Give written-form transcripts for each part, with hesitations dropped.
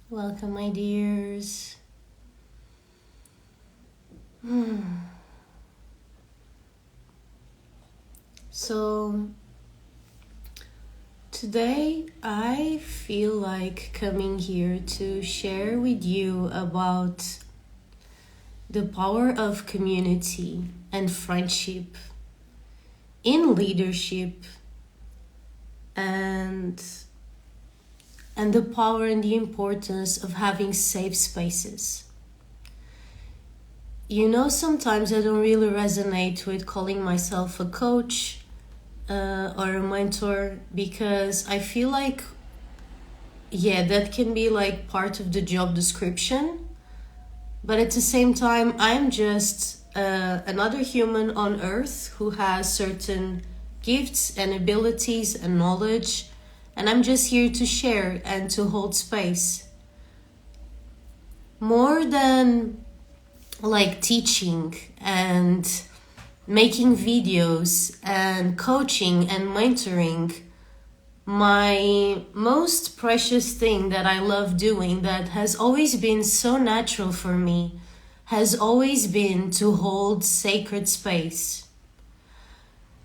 Welcome, my dears. So, today I feel like coming here to share with you about the power of community and friendship in leadership and the power and the importance of having safe spaces. Sometimes I don't really resonate with calling myself a coach or a mentor because I feel like, that can be like part of the job description. But at the same time, I'm just another human on earth who has certain gifts and abilities and knowledge. And I'm just here to share and to hold space. More than like teaching and making videos and coaching and mentoring, my most precious thing that I love doing, that has always been so natural for me, has always been to hold sacred space.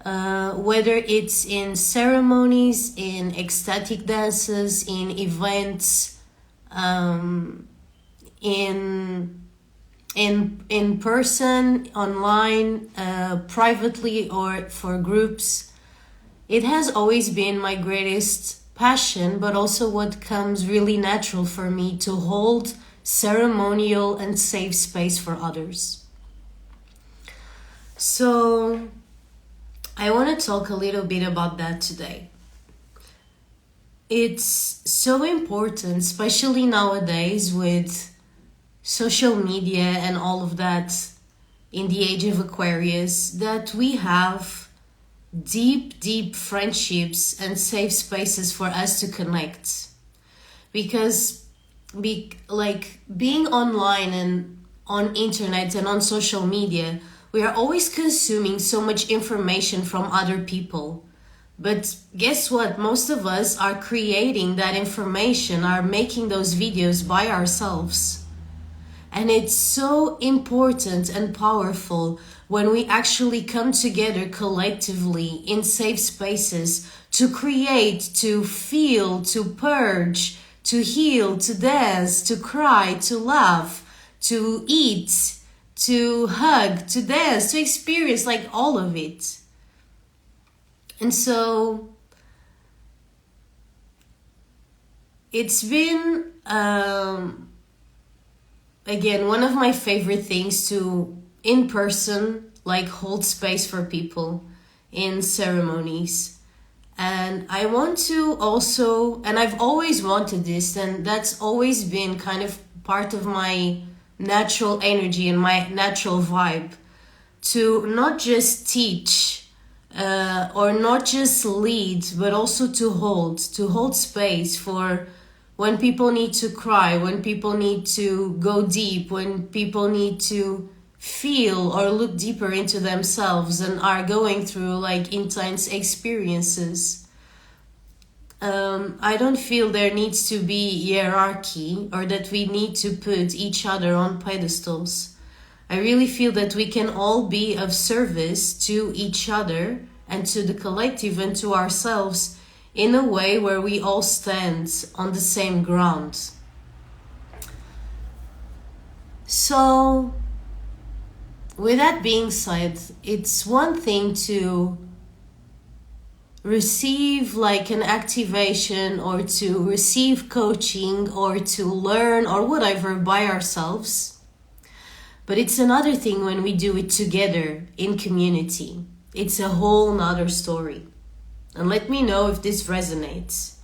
Whether it's in ceremonies, in ecstatic dances, in events, in person, online, privately, or for groups. It has always been my greatest passion, but also what comes really natural for me, to hold ceremonial and safe space for others. So I want to talk a little bit about that today. It's so important, especially nowadays with social media and all of that in the age of Aquarius, that we have deep friendships and safe spaces for us to connect. Because being online and on internet and on social media, we are always consuming so much information from other people. But guess what? Most of us are creating that information, are making those videos by ourselves. And it's so important and powerful when we actually come together collectively in safe spaces to create, to feel, to purge, to heal, to dance, to cry, to laugh, to eat, to hug, to dance, to experience, like all of it. And so it's been again one of my favorite things to in person like hold space for people in ceremonies. And I want to also, and I've always wanted this, and that's always been kind of part of my natural energy and my natural vibe, to not just teach or not just lead, but also to hold space for when people need to cry, when people need to go deep, when people need to feel or look deeper into themselves and are going through like intense experiences. I don't feel there needs to be hierarchy or that we need to put each other on pedestals. I really feel that we can all be of service to each other and to the collective and to ourselves in a way where we all stand on the same ground. So, with that being said, it's one thing to receive like an activation or to receive coaching or to learn or whatever by ourselves. But it's another thing when we do it together in community. It's a whole nother story. And let me know if this resonates.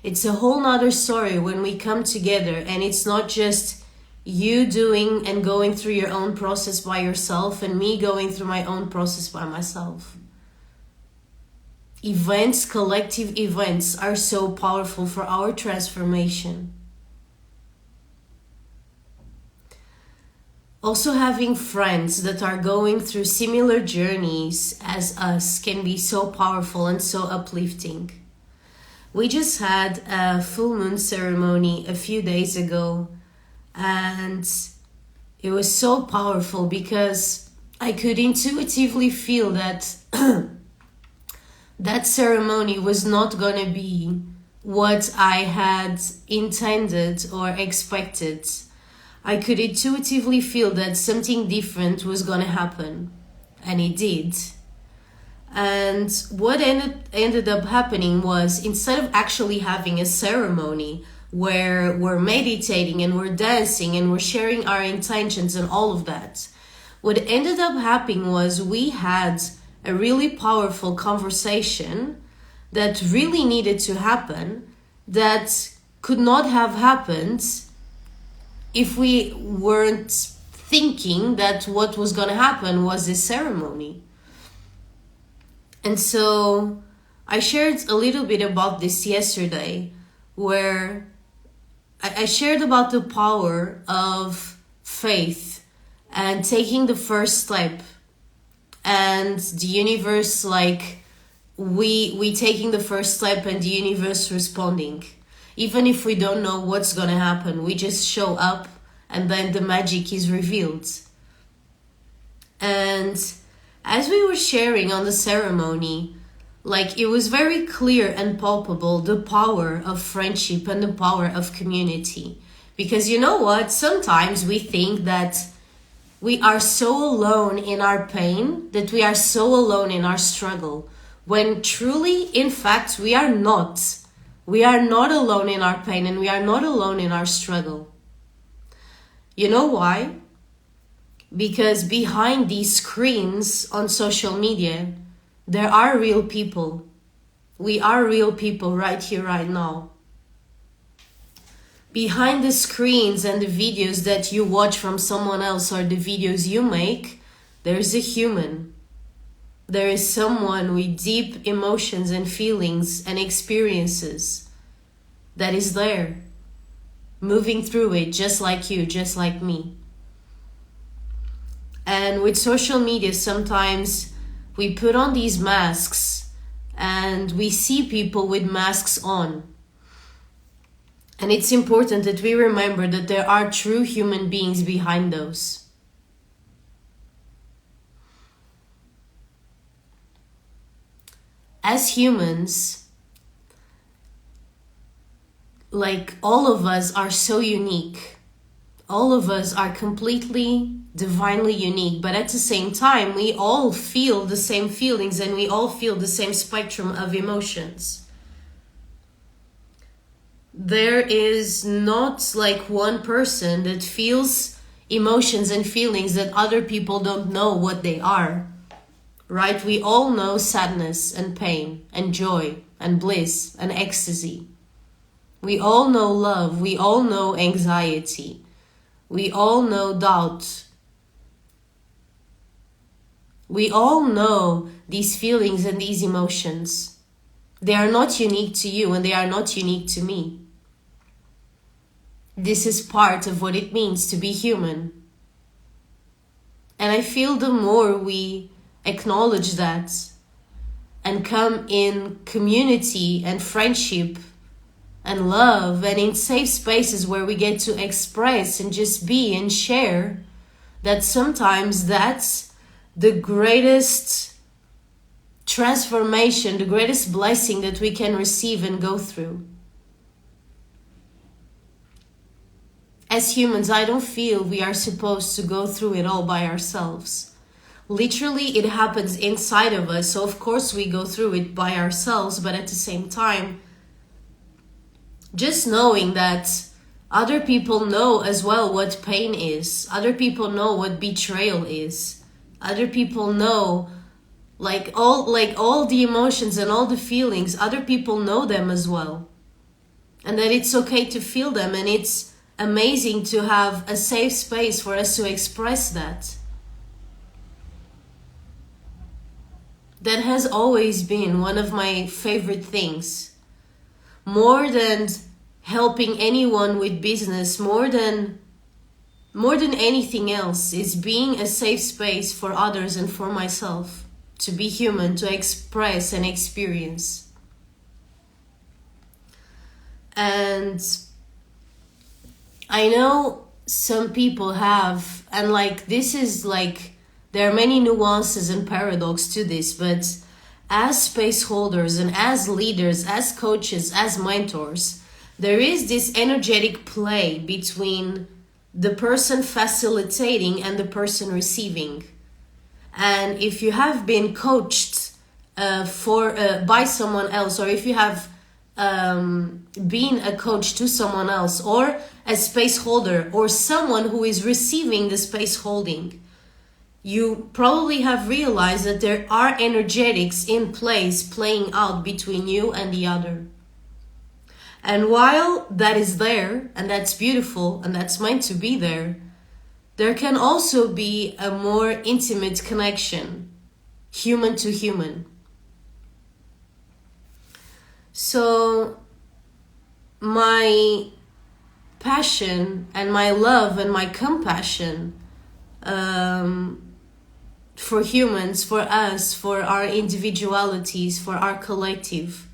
It's a whole nother story when we come together and it's not just you doing and going through your own process by yourself and me going through my own process by myself. Events, collective events, are so powerful for our transformation. Also, having friends that are going through similar journeys as us can be so powerful and so uplifting. We just had a full moon ceremony a few days ago, and it was so powerful because I could intuitively feel that that ceremony was not going to be what I had intended or expected. I could intuitively feel that something different was going to happen, and it did. And what ended up happening was, instead of actually having a ceremony where we're meditating and we're dancing and we're sharing our intentions and all of that, what ended up happening was we had a really powerful conversation that really needed to happen, that could not have happened if we weren't thinking that what was going to happen was this ceremony. And so I shared a little bit about this yesterday, where I shared about the power of faith and taking the first step, and the universe, like we taking the first step and the universe responding. Even if we don't know what's gonna happen, we just show up and then the magic is revealed. And as we were sharing on the ceremony, like, it was very clear and palpable, the power of friendship and the power of community. Because you know what? Sometimes we think that we are so alone in our pain, that we are so alone in our struggle, when truly, in fact, we are not. We are not alone in our pain, and we are not alone in our struggle. You know why? Because behind these screens on social media, there are real people. We are real people right here, right now. Behind the screens and the videos that you watch from someone else, or the videos you make, there is a human. There is someone with deep emotions and feelings and experiences that is there, moving through it just like you, just like me. And with social media, sometimes we put on these masks and we see people with masks on. And it's important that we remember that there are true human beings behind those. As humans, like, all of us are so unique. All of us are completely divinely unique, but at the same time, we all feel the same feelings and we all feel the same spectrum of emotions. There is not like one person that feels emotions and feelings that other people don't know what they are, right? We all know sadness and pain and joy and bliss and ecstasy. We all know love. We all know anxiety. We all know doubt. We all know these feelings and these emotions. They are not unique to you and they are not unique to me. This is part of what it means to be human. And I feel the more we acknowledge that and come in community and friendship and love, and in safe spaces where we get to express and just be and share, that sometimes that's the greatest transformation, the greatest blessing that we can receive and go through. As humans, I don't feel we are supposed to go through it all by ourselves. Literally, it happens inside of us, so of course we go through it by ourselves, but at the same time, just knowing that other people know as well what pain is. Other people know what betrayal is. Other people know all the emotions and all the feelings. Other people know them as well. And that it's okay to feel them, and it's amazing to have a safe space for us to express that. That has always been one of my favorite things. More than helping anyone with business, more than anything else, is being a safe space for others and for myself to be human, to express and experience. And I know some people have, and like this is like, there are many nuances and paradox to this, but as space holders and as leaders, as coaches, as mentors, there is this energetic play between the person facilitating and the person receiving. And if you have been coached by someone else, or if you have been a coach to someone else, or a space holder, or someone who is receiving the space holding, you probably have realized that there are energetics in place playing out between you and the other. And while that is there, and that's beautiful, and that's meant to be there, there can also be a more intimate connection, human to human. So my passion and my love and my compassion for humans, for us, for our individualities, for our collective,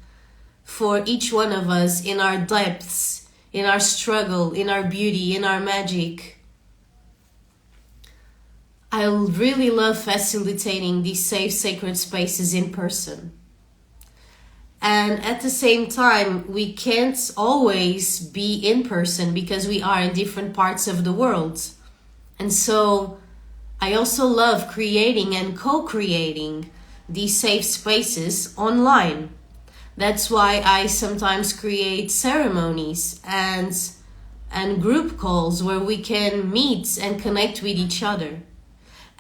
for each one of us in our depths, in our struggle, in our beauty, in our magic. I really love facilitating these safe, sacred spaces in person. And at the same time, we can't always be in person because we are in different parts of the world. And so I also love creating and co-creating these safe spaces online. That's why I sometimes create ceremonies and group calls where we can meet and connect with each other.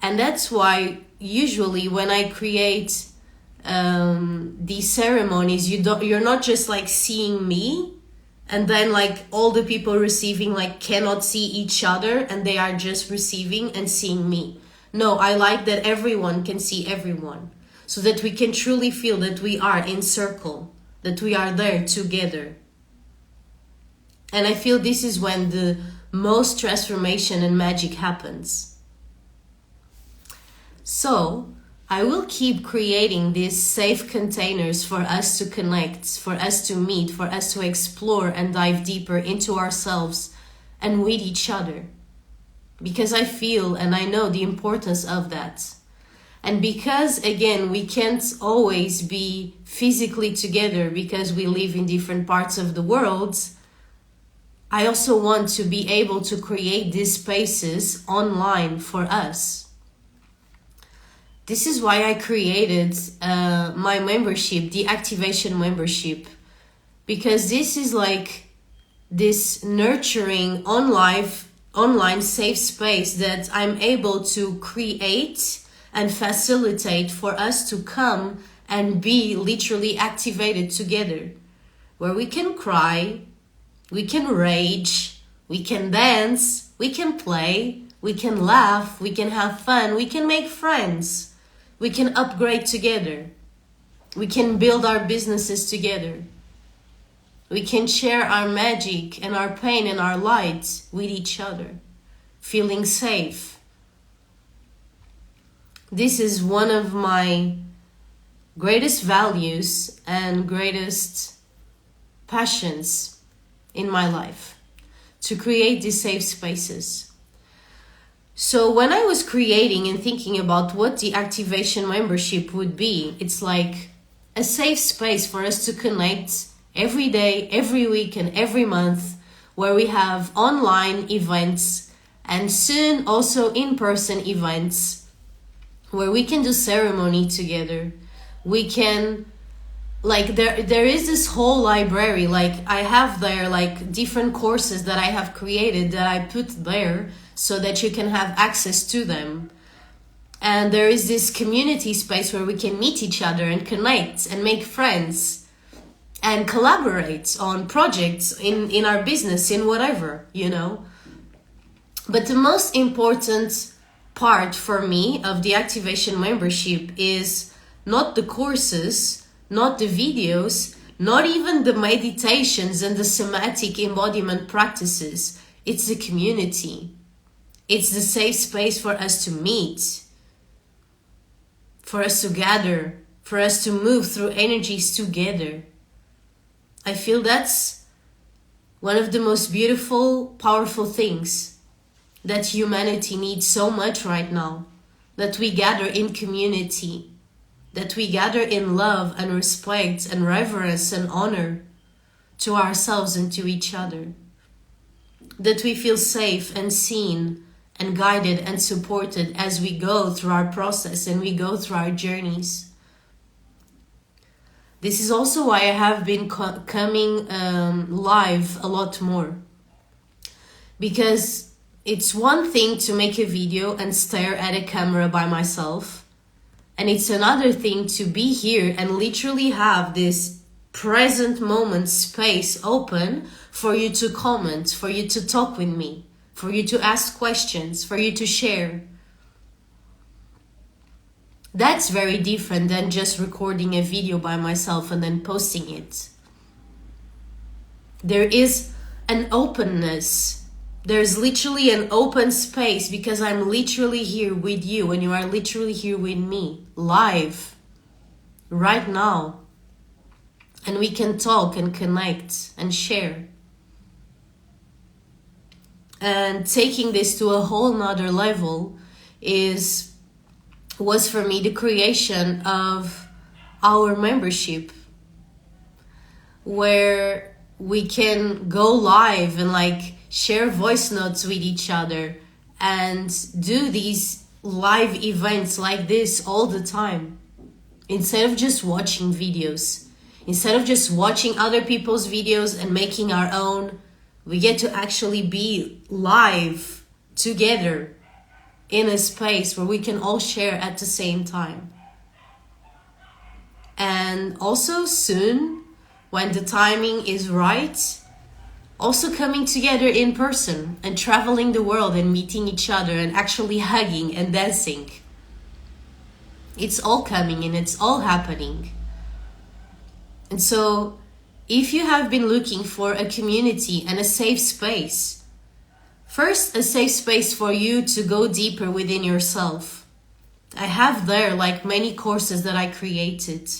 And that's why usually when I create these ceremonies, you're not just like seeing me and then like all the people receiving like cannot see each other and they are just receiving and seeing me. No, I like that everyone can see everyone, so that we can truly feel that we are in circle, that we are there together. And I feel this is when the most transformation and magic happens. So I will keep creating these safe containers for us to connect, for us to meet, for us to explore and dive deeper into ourselves and with each other. Because I feel and I know the importance of that. And because, again, we can't always be physically together because we live in different parts of the world, I also want to be able to create these spaces online for us. This is why I created my membership, the Activation membership, because this is like this nurturing online safe space that I'm able to create and facilitate for us to come and be literally activated together, where we can cry, we can rage, we can dance, we can play, we can laugh, we can have fun, we can make friends, we can upgrade together, we can build our businesses together, we can share our magic and our pain and our light with each other, feeling safe. This is one of my greatest values and greatest passions in my life, to create these safe spaces. So when I was creating and thinking about what the Activation membership would be, it's like a safe space for us to connect every day, every week, and every month, where we have online events and soon also in-person events where we can do ceremony together. We can, like, there is this whole library. Like, I have there like different courses that I have created that I put there so that you can have access to them. And there is this community space where we can meet each other and connect and make friends and collaborate on projects in our business, in whatever, you know. But the most important part for me of the Activation membership is not the courses, not the videos, not even the meditations and the somatic embodiment practices. It's the community. It's the safe space for us to meet, for us to gather, for us to move through energies together. I feel that's One of the most beautiful, powerful things that humanity needs so much right now, that we gather in community, that we gather in love and respect and reverence and honor to ourselves and to each other, that we feel safe and seen and guided and supported as we go through our process and we go through our journeys. This is also why I have been coming live a lot more, because it's one thing to make a video and stare at a camera by myself, and it's another thing to be here and literally have this present moment space open for you to comment, for you to talk with me, for you to ask questions, for you to share. That's very different than just recording a video by myself and then posting it. There is an openness. There's literally an open space because I'm literally here with you and you are literally here with me, live, right now. And we can talk and connect and share. And taking this to a whole nother level was for me the creation of our membership, where we can go live and like share voice notes with each other and do these live events like this all the time, instead of just watching videos, instead of just watching other people's videos and making our own. We get to actually be live together in a space where we can all share at the same time. And also soon, when the timing is right, also coming together in person and traveling the world and meeting each other and actually hugging and dancing. It's all coming and it's all happening. And so, if you have been looking for a community and a safe space, first, a safe space for you to go deeper within yourself. I have there like many courses that I created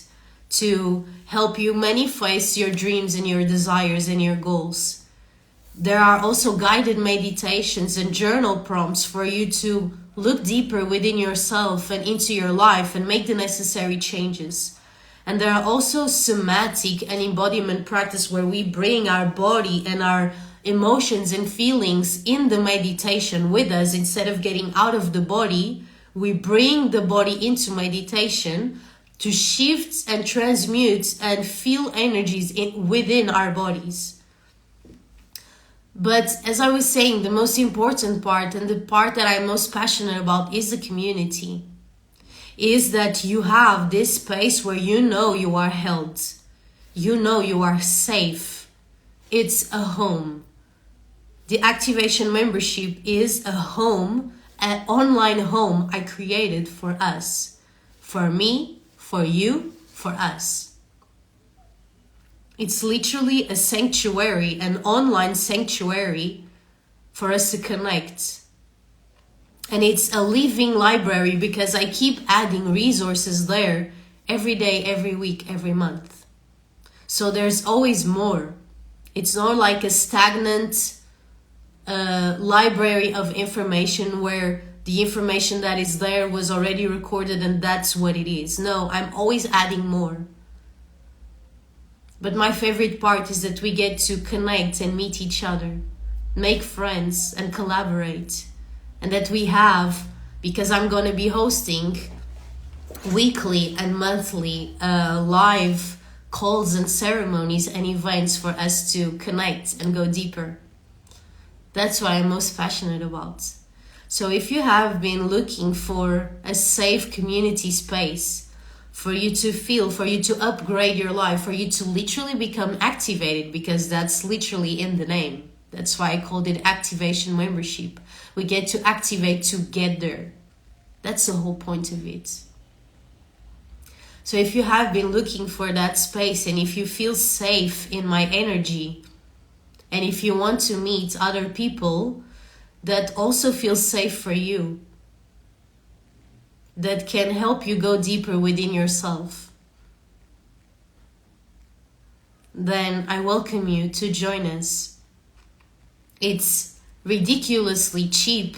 to help you manifest your dreams and your desires and your goals. There are also guided meditations and journal prompts for you to look deeper within yourself and into your life and make the necessary changes. And there are also somatic and embodiment practice where we bring our body and our emotions and feelings in the meditation with us. Instead of getting out of the body, we bring the body into meditation to shift and transmute and feel energies within our bodies. But as I was saying, the most important part and the part that I'm most passionate about is the community. Is that you have this space where you know you are held. You know you are safe. It's a home. The Activation membership is a home, an online home I created for us. For me, for you, for us. It's literally a sanctuary, an online sanctuary for us to connect. And it's a living library because I keep adding resources there every day, every week, every month. So there's always more. It's not like a stagnant library of information where the information that is there was already recorded and that's what it is. No, I'm always adding more. But my favorite part is that we get to connect and meet each other, make friends and collaborate. And that we have, because I'm going to be hosting weekly and monthly live calls and ceremonies and events for us to connect and go deeper. That's what I'm most passionate about. So if you have been looking for a safe community space for you to feel, for you to upgrade your life, for you to literally become activated, because that's literally in the name. That's why I called it Activation membership. We get to activate together. That's the whole point of it. So if you have been looking for that space and if you feel safe in my energy and if you want to meet other people that also feel safe for you, that can help you go deeper within yourself, then I welcome you to join us It's ridiculously cheap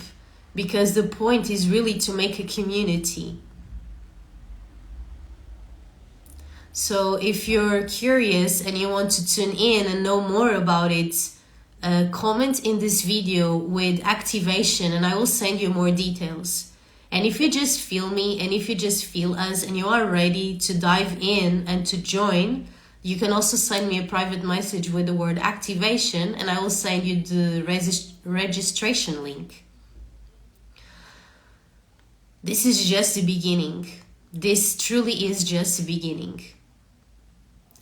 because the point is really to make a community. So if you're curious and you want to tune in and know more about it, comment in this video with activation and I will send you more details. And if you just feel me and if you just feel us and you are ready to dive in and to join, you can also send me a private message with the word activation and I will send you the registration link. This is just the beginning. This truly is just the beginning.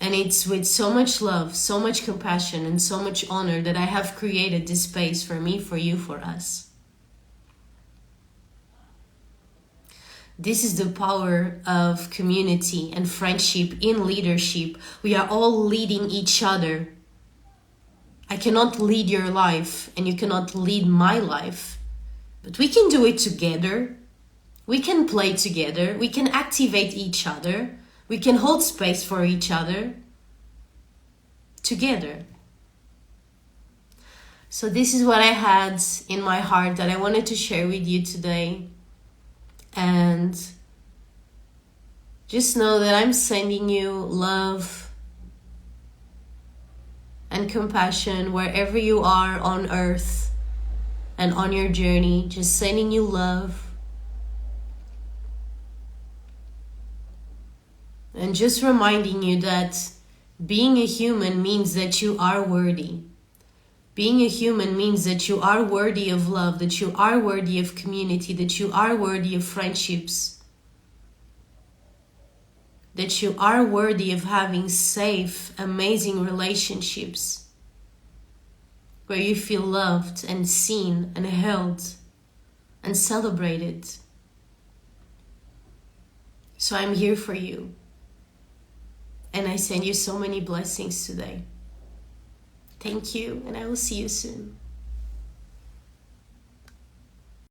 And it's with so much love, so much compassion, and so much honor that I have created this space for me, for you, for us. This is the power of community and friendship in leadership. We are all leading each other. I cannot lead your life and you cannot lead my life, but we can do it together. We can play together. We can activate each other. We can hold space for each other together. So this is what I had in my heart that I wanted to share with you today. And just know that I'm sending you love and compassion wherever you are on earth and on your journey. Just sending you love. And just reminding you that being a human means that you are worthy. Being a human means that you are worthy of love, that you are worthy of community, that you are worthy of friendships, that you are worthy of having safe, amazing relationships where you feel loved and seen and held and celebrated. So I'm here for you. And I send you so many blessings today. Thank you, and I will see you soon.